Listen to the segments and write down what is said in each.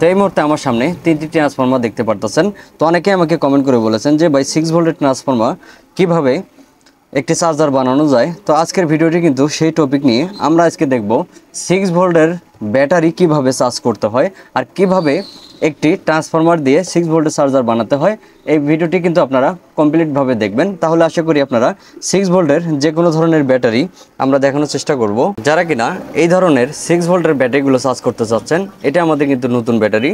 তো এই মুহূর্তে আমার সামনে তিনটি ট্রান্সফরমার দেখতে পারতেছেন। তো অনেকে আমাকে কমেন্ট করে বলেছেন যে ভাই 6 ভোল্টের ট্রান্সফরমার কিভাবে একটি চার্জার বানানো যায়। তো আজকের ভিডিওটি কিন্তু সেই টপিক নিয়ে আমরা আজকে দেখব 6 ভোল্টের ব্যাটারি কিভাবে চার্জ করতে হয় আর কিভাবে একটি ট্রান্সফরমার দিয়ে 6 ভোল্টের চার্জার বানাতে হয়। এই ভিডিওটি কিন্তু আপনারা কমপ্লিটভাবে দেখবেন, তাহলে আশা করি আপনারা 6 ভোল্টের যে কোনো ধরনের ব্যাটারি আমরা দেখানোর চেষ্টা করব। যারা কিনা এই ধরনের 6 ভোল্টের ব্যাটারিগুলো চার্জ করতে চাচ্ছেন, এটা আমাদের কিন্তু নতুন ব্যাটারি।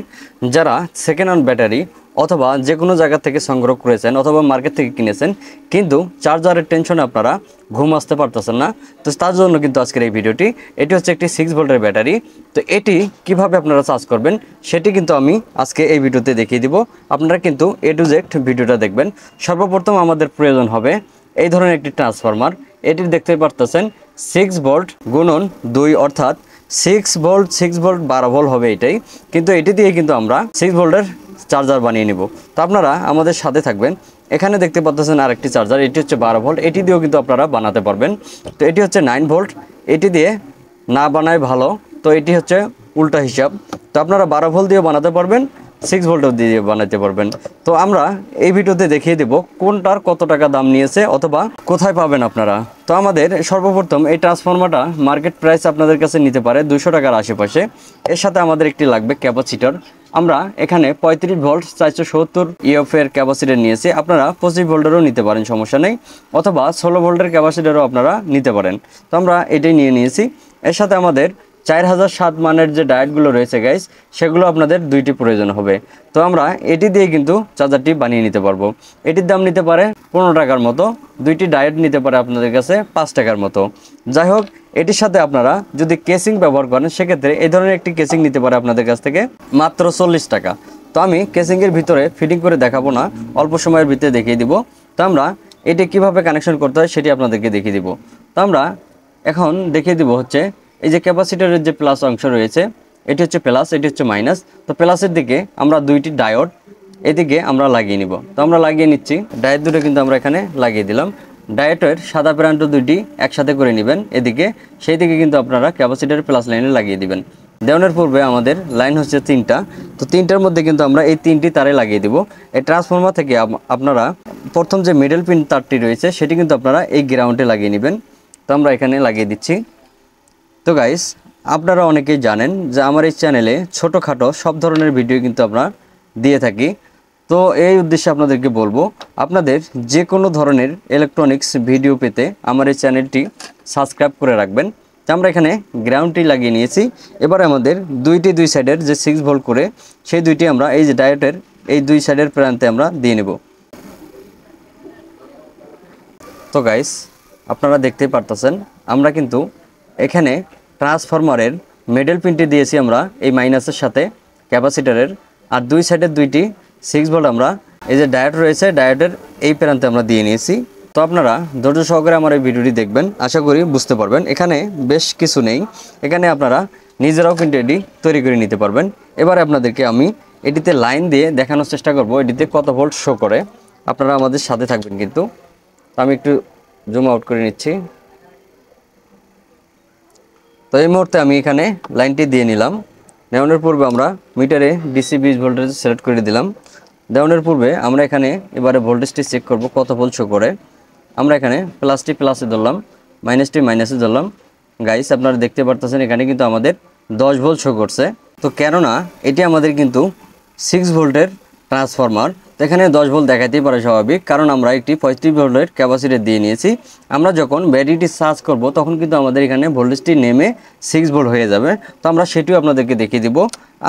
যারা সেকেন্ড হ্যান্ড ব্যাটারি অথবা যে কোনো জায়গা থেকে সংগ্রহ করেছেন অথবা মার্কেট থেকে কিনেছেন কিন্তু চার্জারের টেনশনে আপনারা ঘুম আসতে পারতেছেন না, তো তার জন্য কিন্তু আজকের এই ভিডিওটি। এটি হচ্ছে একটি 6 ভোল্টের ব্যাটারি। তো এটি কিভাবে আপনারা চার্জ করবেন সেটি কিন্তু আমি আজকে এই ভিডিওতে দেখিয়ে দিব। আপনারা কিন্তু এ টু জেড ভিডিওটা দেখবেন। সর্বপ্রথম আমাদের প্রয়োজন হবে এই ধরনের একটি ট্রান্সফরমার। এটি দেখতে পারতেছেন 6 ভোল্ট গুণন 2 অর্থাৎ 6 ভোল্ট 6 ভোল্ট 12 ভোল্ট হবে এটাই, কিন্তু এটি দিয়ে কিন্তু আমরা 6 ভোল্টের চার্জার বানিয়ে নিব। তো আপনারা আমাদের সাথে থাকবেন। এখানে দেখতে পাচ্ছেন আরেকটি চার্জার, এটি হচ্ছে 12 ভোল্ট, এটি দিয়েও কিন্তু আপনারা বানাতে পারবেন। তো এটি হচ্ছে 9 ভোল্ট, এটি দিয়ে না বানায় ভালো, তো এটি হচ্ছে উল্টা হিসাব। তো আপনারা 12 ভোল্ট দিয়েও বানাতে পারবেন, 6 ভোল্টও দিয়ে বানাতে পারবেন। তো আমরা এই ভিডিওতে দেখিয়ে দেব কোনটার কত টাকা দাম নিয়েছে অথবা কোথায় পাবেন আপনারা। তো আমাদের সর্বপ্রথম এই ট্রান্সফরমারটা মার্কেট প্রাইস আপনাদের কাছে নিতে পারে 200 টাকার আশেপাশে। এর সাথে আমাদের একটি লাগবে ক্যাপাসিটর। আমরা এখানে 35 ভোল্ট 470 ইএফের ক্যাপাসিটর নিয়েছি। আপনারা 25 ভোল্টেরও নিতে পারেন, সমস্যা নেই, অথবা 16 ভোল্টের ক্যাপাসিটরও আপনারা নিতে পারেন। তো আমরা এটাই নিয়ে নিয়েছি। এর সাথে আমাদের 4007 মানের যে ডায়োডগুলো রয়েছে গাইস, সেগুলো আপনাদের দুইটি প্রয়োজন হবে। তো আমরা এটি দিয়ে কিন্তু চার্জারটি বানিয়ে নিতে পারবো। এটির দাম নিতে পারে 15 টাকার মতো, দুইটি ডায়োড নিতে পারে আপনাদের কাছে 5 টাকার মতো। যাই হোক, এটির সাথে আপনারা যদি কেসিং ব্যবহার করেন সেক্ষেত্রে এই ধরনের একটি কেসিং নিতে পারে আপনাদের কাছ থেকে মাত্র 40 টাকা। তো আমি কেসিংয়ের ভিতরে ফিটিং করে দেখাবো না, অল্প সময়ের ভিতরে দেখিয়ে দিব। তো আমরা এটি কিভাবে কানেকশন করতে হয় সেটি আপনাদেরকে দেখিয়ে দিব। তো আমরা এখন দেখিয়ে দিব হচ্ছে এই যে ক্যাপাসিটরের যে প্লাস অংশ রয়েছে, এটি হচ্ছে প্লাস, এটি হচ্ছে মাইনাস। তো প্লাসের দিকে আমরা দুইটি ডায়োড এদিকে আমরা লাগিয়ে নিব। তো আমরা লাগিয়ে নিচ্ছি, ডায়োড দুটো কিন্তু আমরা এখানে লাগিয়ে দিলাম। ডায়োডের সাদা প্রান্ত দুইটি একসাথে করে নেবেন এদিকে, সেই দিকে কিন্তু আপনারা ক্যাপাসিটরের প্লাস লাইনে লাগিয়ে দিবেন। দেওয়ানোর পূর্বে আমাদের লাইন হচ্ছে 3টা, তো 3টার মধ্যে কিন্তু আমরা এই 3টি তারে লাগিয়ে দিব। এই ট্রান্সফরমার থেকে আপনারা প্রথম যে মিডল পিন তারটি রয়েছে সেটি কিন্তু আপনারা এই গ্রাউন্ডে লাগিয়ে নেবেন। তো আমরা এখানে লাগিয়ে দিচ্ছি। তো গাইস, আপনারা অনেকেই জানেন যে আমার এই চ্যানেলে ছোটোখাটো সব ধরনের ভিডিও কিন্তু আমরা দিয়ে থাকি। তো এই উদ্দেশ্যে আপনাদেরকে বলবো, আপনাদের যে কোনো ধরনের ইলেকট্রনিক্স ভিডিও পেতে আমার এই চ্যানেলটি সাবস্ক্রাইব করে রাখবেন। তো আমরা এখানে গ্রাউন্ডটি লাগিয়ে নিয়েছি। এবার আমাদের দুই সাইডের যে 6 ভোল্ট করে সেই দুইটি আমরা এই যে ডায়োডের এই দুই সাইডের প্রান্তে আমরা দিয়ে নেব। তো গাইস, আপনারা দেখতেই পারতেছেন আমরা কিন্তু এখানে ট্রান্সফরমারের মিডল পিনটি দিয়েছি আমরা এই মাইনাসের সাথে ক্যাপাসিটরের, আর দুই সাইডের দুইটি 6 ভোল্ট আমরা এই যে ডায়োড রয়েছে ডায়োডের এই প্রান্তে আমরা দিয়ে নিয়েছি। তো আপনারা ধৈর্য সহকারে আমার এই ভিডিওটি দেখবেন, আশা করি বুঝতে পারবেন। এখানে বেশ কিছু নেই, এখানে আপনারা নিজেরাও কিন্তু এটি তৈরি করে নিতে পারবেন। এবারে আপনাদেরকে আমি এটিতে লাইন দিয়ে দেখানোর চেষ্টা করব এটিতে কত ভোল্ট শো করে। আপনারা আমাদের সাথে থাকবেন কিন্তু। তো আমি একটু জুম আউট করে নিচ্ছি। তো এই মুহূর্তে আমি এখানে লাইনটি দিয়ে নিলাম। দেওয়ানোর পূর্বে আমরা মিটারে ডিসি 20 ভোল্টেজ সিলেক্ট করে দিলাম। দেওয়ানোর পূর্বে আমরা এখানে এবারে ভোল্টেজটি চেক করব কত ভোল্ট শো করে। আমরা এখানে প্লাসটি প্লাসে ধরলাম, মাইনাসটি মাইনাসে ধরলাম। গাইস, আপনারা দেখতে পারতেছেন এখানে কিন্তু আমাদের 10 ভোল্ট শো করছে। তো কেননা এটি আমাদের কিন্তু 6 ভোল্টের ট্রান্সফরমার, তো এখানে 10 ভোল্ট দেখাতেই পারে স্বাভাবিক, কারণ আমরা একটি 35 ভোল্টের ক্যাপাসিটর দিয়ে নিয়েছি। আমরা যখন ব্যাটারিটি চার্জ করব তখন কিন্তু আমাদের এখানে ভোল্টেজটি নেমে 6 ভোল্ট হয়ে যাবে। তো আমরা সেটিও আপনাদেরকে দেখিয়ে দিব।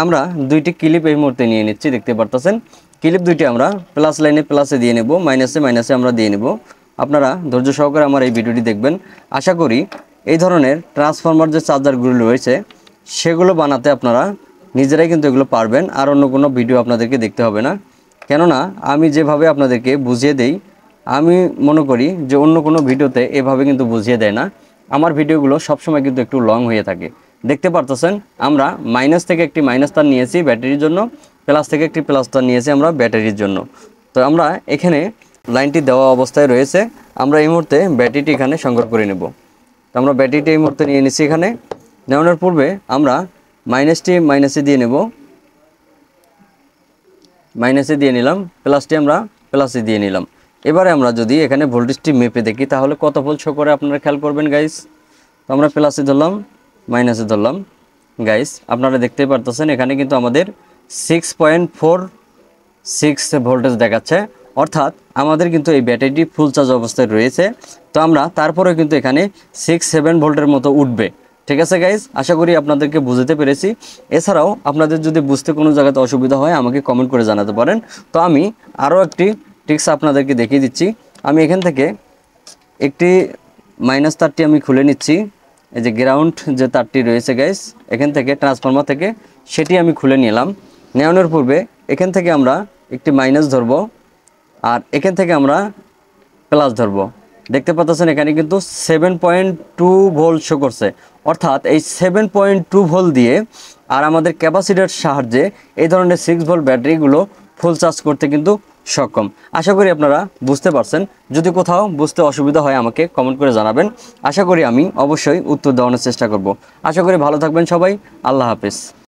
আমরা দুইটি ক্লিপ এই মুহূর্তে নিয়ে নিচ্ছি, দেখতে পারতেছেন ক্লিপ দুইটি আমরা প্লাস লাইনে প্লাসে দিয়ে নেব, মাইনাসে মাইনাসে আমরা দিয়ে নেব। আপনারা ধৈর্য সহকারে আমার এই ভিডিওটি দেখবেন। আশা করি এই ধরনের ট্রান্সফরমার যে চার্জারগুলো রয়েছে সেগুলো বানাতে আপনারা নিজেরাই কিন্তু এগুলো পারবেন, আর অন্য কোনো ভিডিও আপনাদেরকে দেখতে হবে না। কেননা আমি যেভাবে আপনাদেরকে বুঝিয়ে দেই, আমি মনে করি যে অন্য কোনো ভিডিওতে এভাবে কিন্তু বুঝিয়ে দেয় না। আমার ভিডিওগুলো সবসময় কিন্তু একটু লং হয়ে থাকে। দেখতে পারতেছেন আমরা মাইনাস থেকে একটি মাইনাস তার নিয়েছি ব্যাটারির জন্য, প্লাস থেকে একটি প্লাস তার নিয়েছি আমরা ব্যাটারির জন্য। তো আমরা এখানে লাইনটি দেওয়া অবস্থায় রয়েছে, আমরা এই মুহূর্তে ব্যাটারিটি এখানে সংগ্রহ করে নেব। তো আমরা ব্যাটারিটি এই মুহূর্তে নিয়ে নিচ্ছি। এখানে নেওয়ানোর পূর্বে আমরা মাইনাসটি মাইনাসে দিয়ে নেব, মাইনাসে দিয়ে নিলাম, প্লাসটি আমরা প্লাসে দিয়ে নিলাম। এবারে আমরা যদি এখানে ভোল্টেজটি মেপে দেখি তাহলে কত ভোল্ট শো করে আপনারা খেয়াল করবেন গাইস। তো আমরা প্লাসে ধরলাম, মাইনাসে ধরলাম। গাইস আপনারা দেখতেই পারতেছেন এখানে কিন্তু আমাদের 6.46 ভোল্টেজ দেখাচ্ছে, অর্থাৎ আমাদের কিন্তু এই ব্যাটারিটি ফুল চার্জ অবস্থায় রয়েছে। তো আমরা তারপরেও কিন্তু এখানে 6-7 ভোল্টের মতো উঠবে। ঠিক আছে গাইস, আশা করি আপনাদেরকে বুঝতে পেরেছি। এছাড়াও আপনাদের যদি বুঝতে কোনো জায়গাতে অসুবিধা হয় আমাকে কমেন্ট করে জানাতে পারেন। তো আমি আরও একটি ট্রিক্স আপনাদেরকে দেখিয়ে দিচ্ছি। আমি এখান থেকে একটি মাইনাস তারটি আমি খুলে নিচ্ছি। এই যে গ্রাউন্ড যে তারটি রয়েছে গাইস, এখান থেকে ট্রান্সফরমার থেকে সেটি আমি খুলে নিলাম। নেওয়ানোর পূর্বে এখান থেকে আমরা একটি মাইনাস ধরবো, আর এখান থেকে আমরা প্লাস ধরবো। দেখতে পাচ্ছেন এখানে কিন্তু 7.2 ভোল্ট শো করছে, অর্থাৎ এই 7.2 ভোল্ট দিয়ে আর আমাদের ক্যাপাসিটার সাহায্যে এই ধরনের 6 ভোল্ট ব্যাটারিগুলো ফুল চার্জ করতে কিন্তু সক্ষম। আশা করি আপনারা বুঝতে পারছেন। যদি কোথাও বুঝতে অসুবিধা হয় আমাকে কমেন্ট করে জানাবেন। আশা করি আমি অবশ্যই উত্তর দেওয়ার চেষ্টা করব। আশা করি ভালো থাকবেন সবাই। আল্লাহ হাফেজ।